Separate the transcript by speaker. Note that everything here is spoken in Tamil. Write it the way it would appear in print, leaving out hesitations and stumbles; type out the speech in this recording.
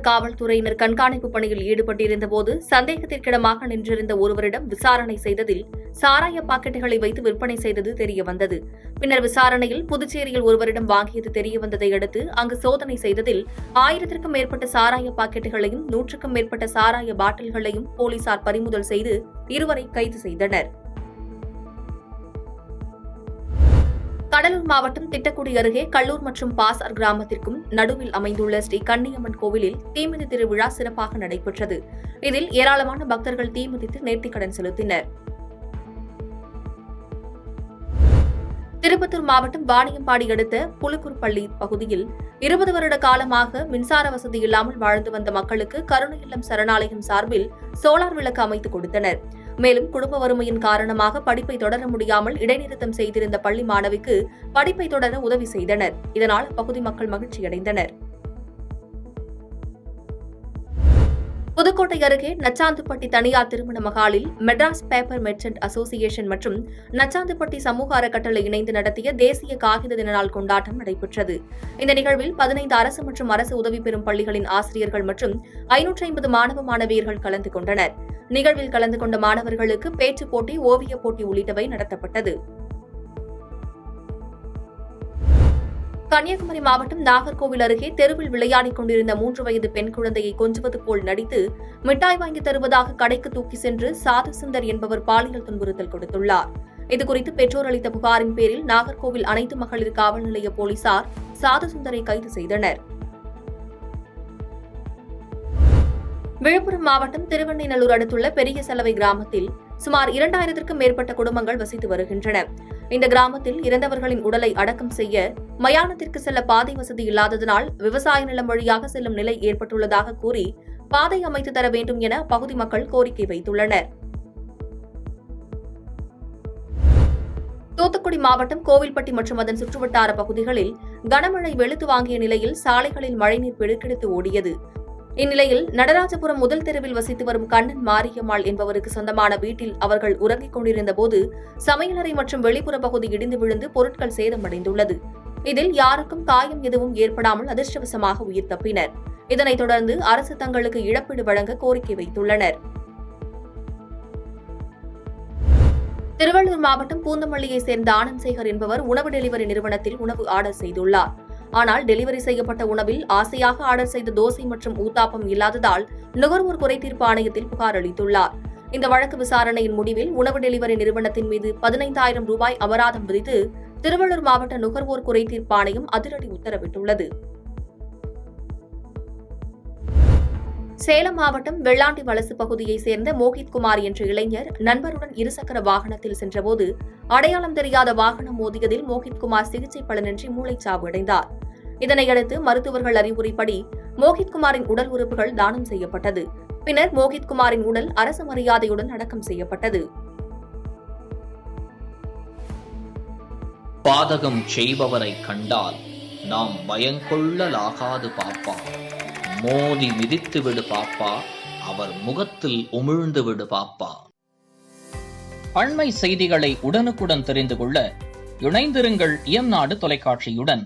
Speaker 1: விருதுநகர் காவல்துறையினர் கண்காணிப்பு பணியில் ஈடுபட்டிருந்த போது சந்தேகத்திற்கிடமாக நின்றிருந்த ஒருவரிடம் விசாரணை செய்ததில் சாராய பாக்கெட்டுகளை வைத்து விற்பனை செய்தது தெரியவந்தது. பின்னர் விசாரணையில் புதுச்சேரியில் ஒருவரிடம் வாங்கியது தெரியவந்ததை அடுத்து அங்கு சோதனை செய்ததில் 1000க்கும் மேற்பட்ட சாராய பாக்கெட்டுகளையும் 100க்கும் மேற்பட்ட சாராய பாட்டில்களையும் போலீசார் பறிமுதல் செய்து இருவரை கைது செய்தனர். கடலூர் மாவட்டம் திட்டக்குடி அருகே கல்லூர் மற்றும் பாசார் கிராமத்திற்கும் நடுவில் அமைந்துள்ள ஸ்ரீ கன்னியம்மன் கோவிலில் தீமிதி திருவிழா சிறப்பாக நடைபெற்றது. இதில் ஏராளமான பக்தர்கள் தீமிதித்து நேர்த்திக்கடன் செலுத்தினர். திருப்பத்தூர் மாவட்டம் வாணியம்பாடி அடுத்த புலுக்குர்பள்ளி பகுதியில் 20 வருட காலமாக மின்சார வசதி இல்லாமல் வாழ்ந்து வந்த மக்களுக்கு கருணை இல்லம் சரணாலயம் சார்பில் சோலார் விளக்கு அமைத்து கொடுத்தனர். மேலும் குடும்ப வறுமையின் காரணமாக படிப்பை தொடர முடியாமல் இடைநிறுத்தம் செய்திருந்த பள்ளி மாணவிக்கு படிப்பை தொடர உதவி செய்தனர். இதனால் அப்பகுதி மக்கள் மகிழ்ச்சியடைந்தனர். புதுக்கோட்டை அருகே நச்சாந்துப்பட்டி தனியார் திருமண மகாலில் மெட்ராஸ் பேப்பர் மெர்ச்சன்ட் அசோசியேஷன் மற்றும் நச்சாந்துப்பட்டி சமூக அறக்கட்டளை இணைந்து நடத்திய தேசிய காகித தின நாள் கொண்டாட்டம் நடைபெற்றது. இந்த நிகழ்வில் 15 அரசு மற்றும் அரசு உதவி பெறும் பள்ளிகளின் ஆசிரியர்கள் மற்றும் 550 மாணவ மாணவியர்கள் கலந்து கொண்டனர். நிகழ்வில் கலந்து கொண்ட மாணவர்களுக்கு பேச்சுப் போட்டி, ஓவியப் போட்டி உள்ளிட்டவை நடத்தப்பட்டது. கன்னியாகுமரி மாவட்டம் நாகர்கோவில் அருகே தெருவில் விளையாடிக் கொண்டிருந்த 3 வயது பெண் குழந்தையை கொஞ்சுவது போல் நடித்து மிட்டாய் வாங்கி தருவதாக கடைக்கு தூக்கி சென்று சாதுசுந்தர் என்பவர் பாலியல் துன்புறுத்தல் கொடுத்துள்ளார். இதுகுறித்து பெற்றோர் அளித்த புகாரின் பேரில் நாகர்கோவில் அனைத்து மகளிர் காவல் நிலைய போலீசார் சாதுசுந்தரை கைது செய்தனர். விழுப்புரம் மாவட்டம் திருவெண்ணைநல்லூர் அடுத்துள்ள பெரிய சலவை கிராமத்தில் சுமார் 2000க்கும் மேற்பட்ட குடும்பங்கள் வசித்து வருகின்றன. இந்த கிராமத்தில் இறந்தவர்களின் உடலை அடக்கம் செய்ய மயானத்திற்கு செல்ல பாதை வசதி இல்லாததனால் விவசாய நிலம் வழியாக செல்லும் நிலை ஏற்பட்டுள்ளதாக கூறி பாதை அமைத்து தர வேண்டும் என அப்பகுதி மக்கள் கோரிக்கை வைத்துள்ளனர். தூத்துக்குடி மாவட்டம் கோவில்பட்டி மற்றும் அதன் சுற்றுவட்டார பகுதிகளில் கனமழை வெளுத்து வாங்கிய நிலையில் சாலைகளில் மழைநீர் பெருக்கெடுத்து ஓடியது. இந்நிலையில் நடராஜபுரம் முதல் தெருவில் வசித்து வரும் கண்ணன் மாரியம்மாள் என்பவருக்கு சொந்தமான வீட்டில் அவர்கள் உறங்கிக் கொண்டிருந்த போது சமையலறை மற்றும் வெளிப்புற பகுதி இடிந்து விழுந்து பொருட்கள் சேதமடைந்துள்ளது. இதில் யாருக்கும் காயம் எதுவும் ஏற்படாமல் அதிர்ஷ்டவசமாக உயிர் தப்பினர். இதனைத் தொடர்ந்து அரசு தங்களுக்கு இழப்பீடு வழங்க கோரிக்கை வைத்துள்ளனர். திருவள்ளூர் மாவட்டம் பூந்தமல்லியைச் சேர்ந்த ஆனந்த் சேகர் என்பவர் உணவு டெலிவரி நிறுவனத்தில் உணவு ஆர்டர் செய்துள்ளார். ஆனால் டெலிவரி செய்யப்பட்ட உணவில் ஆசையாக ஆர்டர் செய்த தோசை மற்றும் ஊத்தாப்பம் இல்லாததால் நுகர்வோர் குறைதீர்ப்பு ஆணையத்தில் புகார் அளித்துள்ளார். இந்த வழக்கு விசாரணையின் முடிவில் உணவு டெலிவரி நிறுவனத்தின் மீது 15,000 ரூபாய் அபராதம் விதித்து திருவள்ளூர் மாவட்ட நுகர்வோர் குறைதீர்ப்பு ஆணையம் அதிரடி உத்தரவிட்டுள்ளது. சேலம் மாவட்டம் வெள்ளாண்டி வலசு பகுதியைச் சேர்ந்த மோகித் குமார் என்ற இளைஞர் நண்பருடன் இருசக்கர வாகனத்தில் சென்றபோது அடையாளம் தெரியாத வாகனம் மோதியதில் மோகித் குமார் சிகிச்சை பலனின்றி மூளைச்சாவு அடைந்தார். இதனையடுத்து மருத்துவர்கள் அறிவுரைப்படி மோகித் குமாரின் உடல் உறுப்புகள் தானம் செய்யப்பட்டது. பின்னர் மோகித் குமாரின் உடல் அரசு மரியாதையுடன் அடக்கம் செய்யப்பட்டது.
Speaker 2: பாதகம் செய்பவரை கண்டால் நாம் பயங்கொள்ளலாகாது பாப்பா, மோதி மிதித்து விடு பாப்பா, அவர் முகத்தில் உமிழ்ந்து விடு பாப்பா. அண்மை செய்திகளை உடனுக்குடன் தெரிந்து கொள்ள இணைந்திருங்கள் இயம்நாடு தொலைக்காட்சியுடன்.